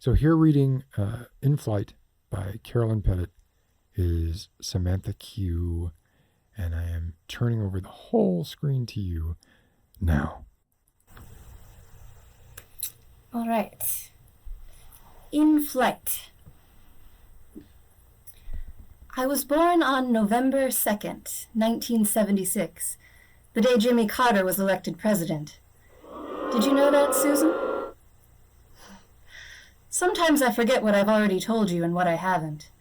So here reading In Flight by Carolyn Petit is Samantha Kyu, and I am turning over the whole screen to you now. All right. In Flight. I was born on November 2nd, 1976, the day Jimmy Carter was elected president. Did you know that, Susan? Sometimes I forget what I've already told you and what I haven't.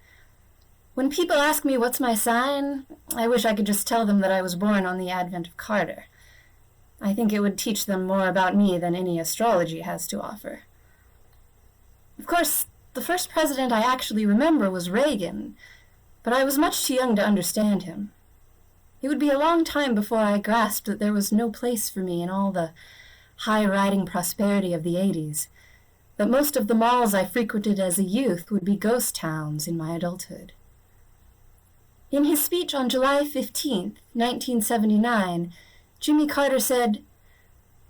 When people ask me what's my sign, I wish I could just tell them that I was born on the advent of Carter. I think it would teach them more about me than any astrology has to offer. Of course, the first president I actually remember was Reagan, but I was much too young to understand him. It would be a long time before I grasped that there was no place for me in all the high-riding prosperity of the 80s, that most of the malls I frequented as a youth would be ghost towns in my adulthood. In his speech on July 15, 1979, Jimmy Carter said,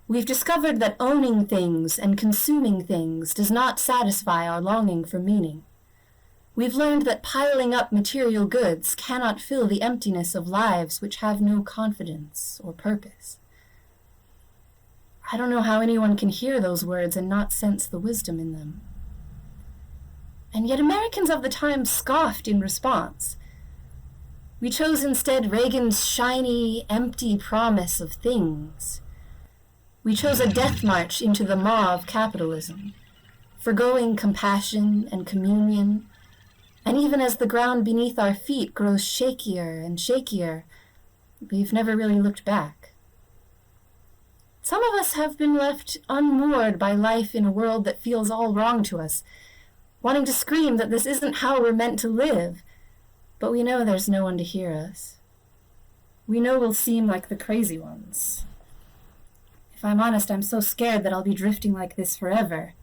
"We've discovered that owning things and consuming things does not satisfy our longing for meaning. We've learned that piling up material goods cannot fill the emptiness of lives which have no confidence or purpose." I don't know how anyone can hear those words and not sense the wisdom in them. And yet Americans of the time scoffed in response. We chose instead Reagan's shiny, empty promise of things. We chose a death march into the maw of capitalism, forgoing compassion and communion, and even as the ground beneath our feet grows shakier and shakier, we've never really looked back. Some of us have been left unmoored by life in a world that feels all wrong to us, wanting to scream that this isn't how we're meant to live, but we know there's no one to hear us. We know we'll seem like the crazy ones. If I'm honest, I'm so scared that I'll be drifting like this forever,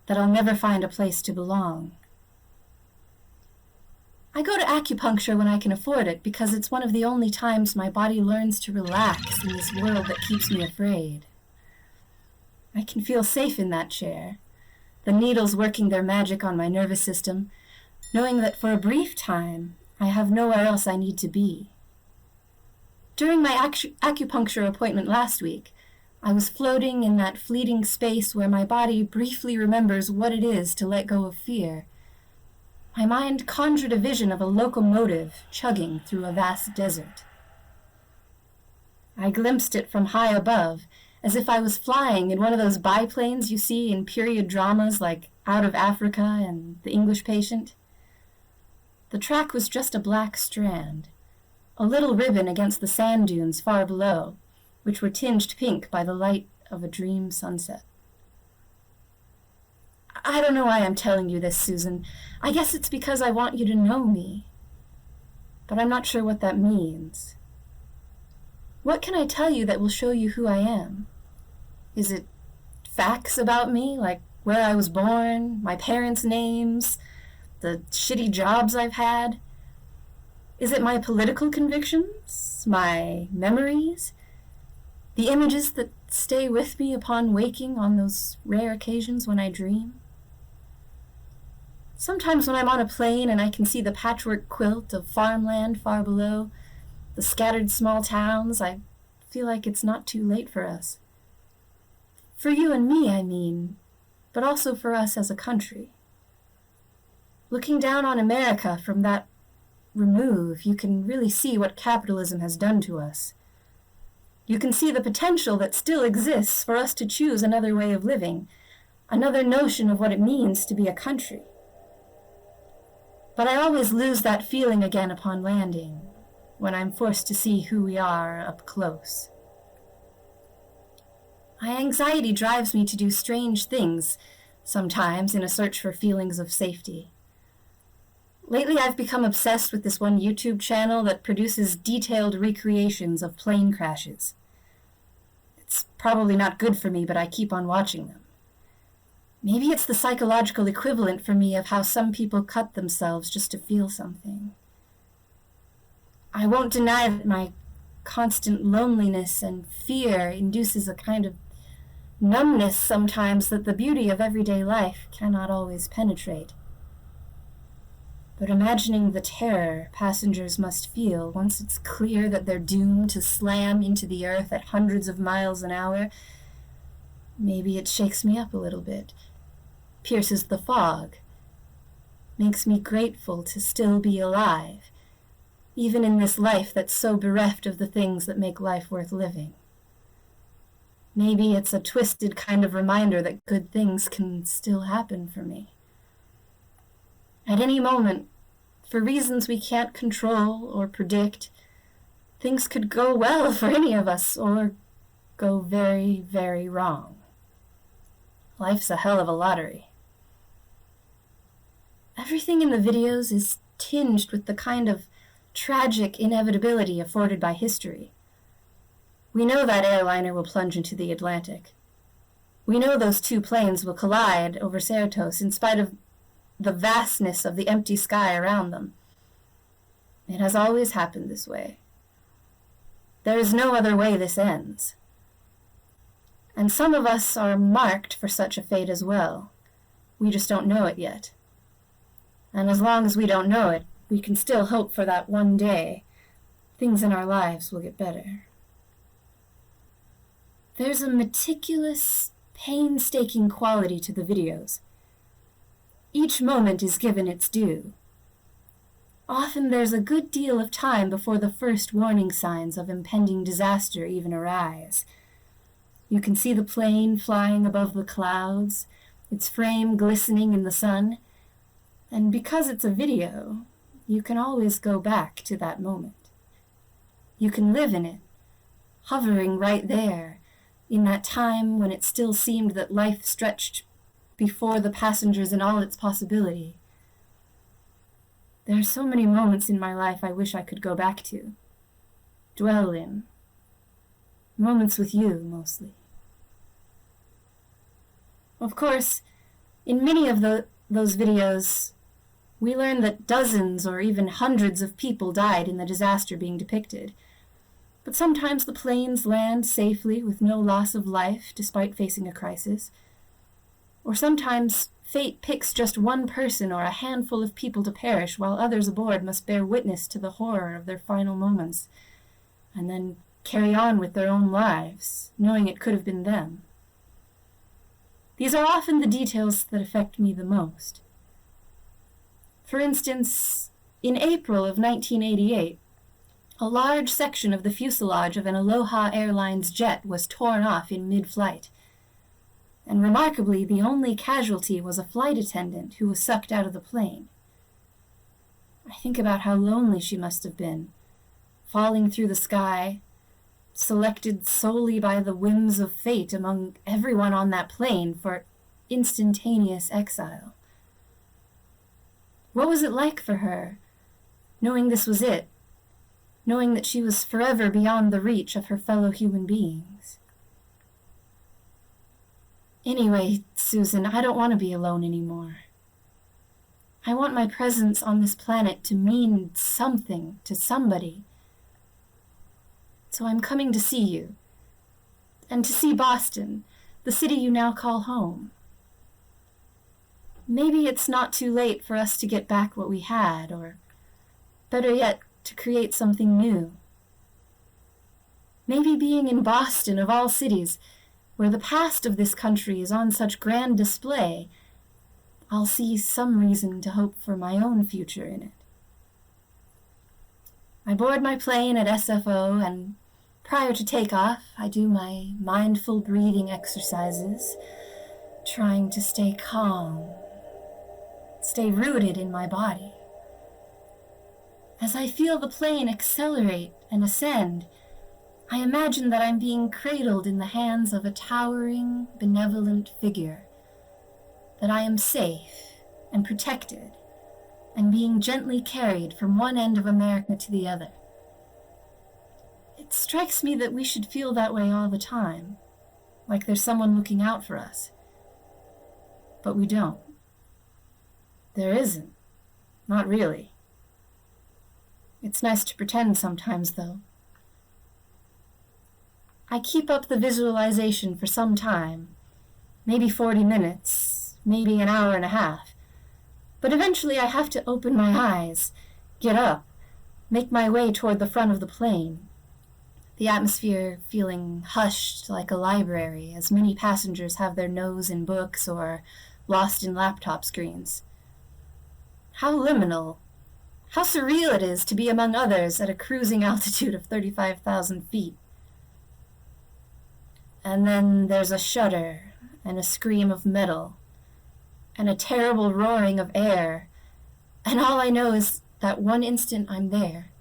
that I'll never find a place to belong. I go to acupuncture when I can afford it because it's one of the only times my body learns to relax in this world that keeps me afraid. I can feel safe in that chair, the needles working their magic on my nervous system, knowing that for a brief time I have nowhere else I need to be. During my acupuncture appointment last week, I was floating in that fleeting space where my body briefly remembers what it is to let go of fear. My mind conjured a vision of a locomotive chugging through a vast desert. I glimpsed it from high above, as if I was flying in one of those biplanes you see in period dramas like Out of Africa and The English Patient. The track was just a black strand, a little ribbon against the sand dunes far below, which were tinged pink by the light of a dream sunset. I don't know why I'm telling you this, Susan. I guess it's because I want you to know me. But I'm not sure what that means. What can I tell you that will show you who I am? Is it facts about me, like where I was born, my parents' names, the shitty jobs I've had? Is it my political convictions, my memories, the images that stay with me upon waking on those rare occasions when I dream? Sometimes when I'm on a plane and I can see the patchwork quilt of farmland far below, the scattered small towns, I feel like it's not too late for us. For you and me, I mean, but also for us as a country. Looking down on America from that remove, you can really see what capitalism has done to us. You can see the potential that still exists for us to choose another way of living, another notion of what it means to be a country. But I always lose that feeling again upon landing, when I'm forced to see who we are up close. My anxiety drives me to do strange things, sometimes in a search for feelings of safety. Lately I've become obsessed with this one YouTube channel that produces detailed recreations of plane crashes. It's probably not good for me, but I keep on watching them. Maybe it's the psychological equivalent for me of how some people cut themselves just to feel something. I won't deny that my constant loneliness and fear induces a kind of numbness sometimes that the beauty of everyday life cannot always penetrate. But imagining the terror passengers must feel once it's clear that they're doomed to slam into the earth at hundreds of miles an hour, maybe it shakes me up a little bit, pierces the fog, makes me grateful to still be alive, even in this life that's so bereft of the things that make life worth living. Maybe it's a twisted kind of reminder that good things can still happen for me. At any moment, for reasons we can't control or predict, things could go well for any of us or go very, very wrong. Life's a hell of a lottery. Everything in the videos is tinged with the kind of tragic inevitability afforded by history. We know that airliner will plunge into the Atlantic. We know those two planes will collide over Cerritos in spite of the vastness of the empty sky around them. It has always happened this way. There is no other way this ends. And some of us are marked for such a fate as well. We just don't know it yet. And as long as we don't know it, we can still hope for that one day things in our lives will get better. There's a meticulous, painstaking quality to the videos. Each moment is given its due. Often there's a good deal of time before the first warning signs of impending disaster even arise. You can see the plane flying above the clouds, its frame glistening in the sun, and because it's a video, you can always go back to that moment. You can live in it, hovering right there, in that time when it still seemed that life stretched before the passengers in all its possibility. There are so many moments in my life I wish I could go back to, dwell in. Moments with you, mostly. Of course, in many of those videos, we learn that dozens or even hundreds of people died in the disaster being depicted. But sometimes the planes land safely with no loss of life despite facing a crisis. Or sometimes fate picks just one person or a handful of people to perish while others aboard must bear witness to the horror of their final moments and then carry on with their own lives, knowing it could have been them. These are often the details that affect me the most. For instance, in April of 1988, a large section of the fuselage of an Aloha Airlines jet was torn off in mid-flight. And remarkably, the only casualty was a flight attendant who was sucked out of the plane. I think about how lonely she must have been, falling through the sky, selected solely by the whims of fate among everyone on that plane for instantaneous exile. What was it like for her, knowing this was it, knowing that she was forever beyond the reach of her fellow human beings? Anyway, Susan, I don't want to be alone anymore. I want my presence on this planet to mean something to somebody. So I'm coming to see you, and to see Boston, the city you now call home. Maybe it's not too late for us to get back what we had, or better yet, to create something new. Maybe being in Boston, of all cities, where the past of this country is on such grand display, I'll see some reason to hope for my own future in it. I board my plane at SFO, and prior to takeoff, I do my mindful breathing exercises, trying to stay calm, stay rooted in my body. As I feel the plane accelerate and ascend, I imagine that I'm being cradled in the hands of a towering, benevolent figure, that I am safe and protected, and being gently carried from one end of America to the other. It strikes me that we should feel that way all the time, like there's someone looking out for us. But we don't. There isn't. Not really. It's nice to pretend sometimes, though. I keep up the visualization for some time, maybe 40 minutes, maybe an hour and a half. But eventually I have to open my eyes, get up, make my way toward the front of the plane, the atmosphere feeling hushed like a library as many passengers have their nose in books or lost in laptop screens. How liminal, how surreal it is to be among others at a cruising altitude of 35,000 feet. And then there's a shudder and a scream of metal and a terrible roaring of air, and all I know is that one instant I'm there,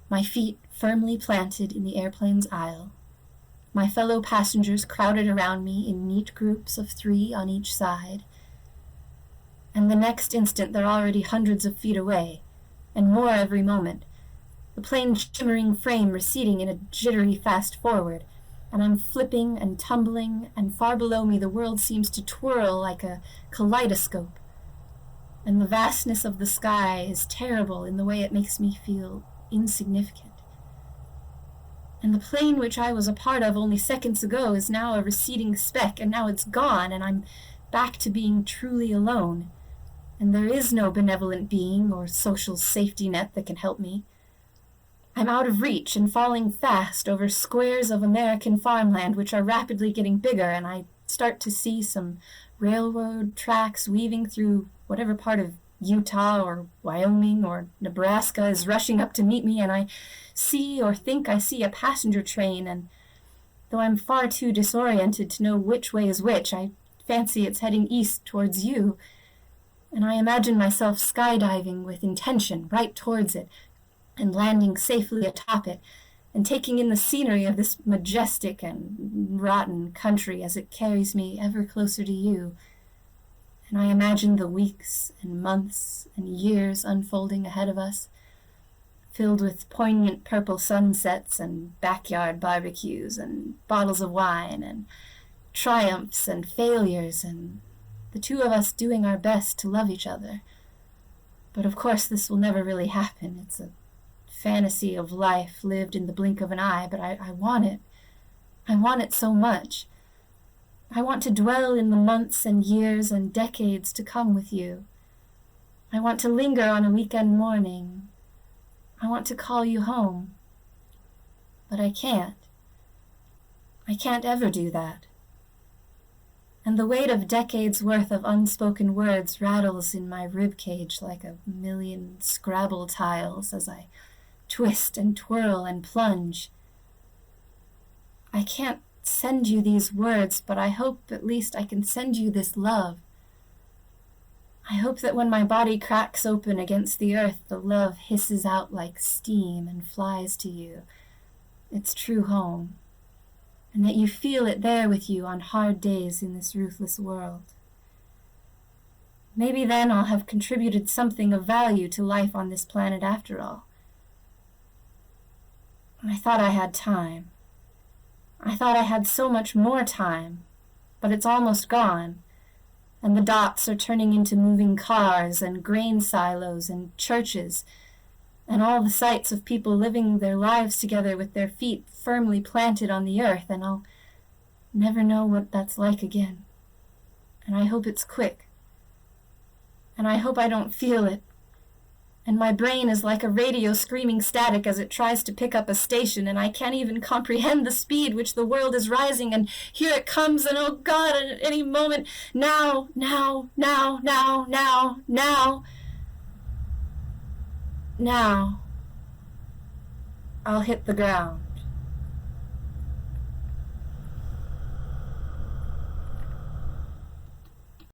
my feet firmly planted in the airplane's aisle, my fellow passengers crowded around me in neat groups of 3 on each side, and the next instant they're already hundreds of feet away, and more every moment, the plane's shimmering frame receding in a jittery fast forward, and I'm flipping and tumbling, and far below me the world seems to twirl like a kaleidoscope, and the vastness of the sky is terrible in the way it makes me feel insignificant. And the plane which I was a part of only seconds ago is now a receding speck, and now it's gone, and I'm back to being truly alone, and there is no benevolent being or social safety net that can help me. I'm out of reach and falling fast over squares of American farmland which are rapidly getting bigger, and I start to see some railroad tracks weaving through whatever part of Utah or Wyoming or Nebraska is rushing up to meet me, and I see or think I see a passenger train, and though I'm far too disoriented to know which way is which, I fancy it's heading east towards you, and I imagine myself skydiving with intention right towards it, and landing safely atop it, and taking in the scenery of this majestic and rotten country as it carries me ever closer to you. And I imagine the weeks and months and years unfolding ahead of us, filled with poignant purple sunsets and backyard barbecues and bottles of wine and triumphs and failures, and the two of us doing our best to love each other. But of course this will never really happen. It's a fantasy of life lived in the blink of an eye, but I want it. I want it so much. I want to dwell in the months and years and decades to come with you. I want to linger on a weekend morning. I want to call you home. But I can't. I can't ever do that. And the weight of decades worth of unspoken words rattles in my ribcage like a million Scrabble tiles as I twist and twirl and plunge. I can't send you these words, but I hope at least I can send you this love. I hope that when my body cracks open against the earth, the love hisses out like steam and flies to you, its true home, and that you feel it there with you on hard days in this ruthless world. Maybe then I'll have contributed something of value to life on this planet after all. I thought I had time. I thought I had so much more time, but it's almost gone, and the dots are turning into moving cars and grain silos and churches, and all the sights of people living their lives together with their feet firmly planted on the earth, and I'll never know what that's like again. And I hope it's quick. And I hope I don't feel it. And my brain is like a radio screaming static as it tries to pick up a station, and I can't even comprehend the speed which the world is rising, and here it comes, and oh God, at any moment, now, I'll hit the ground.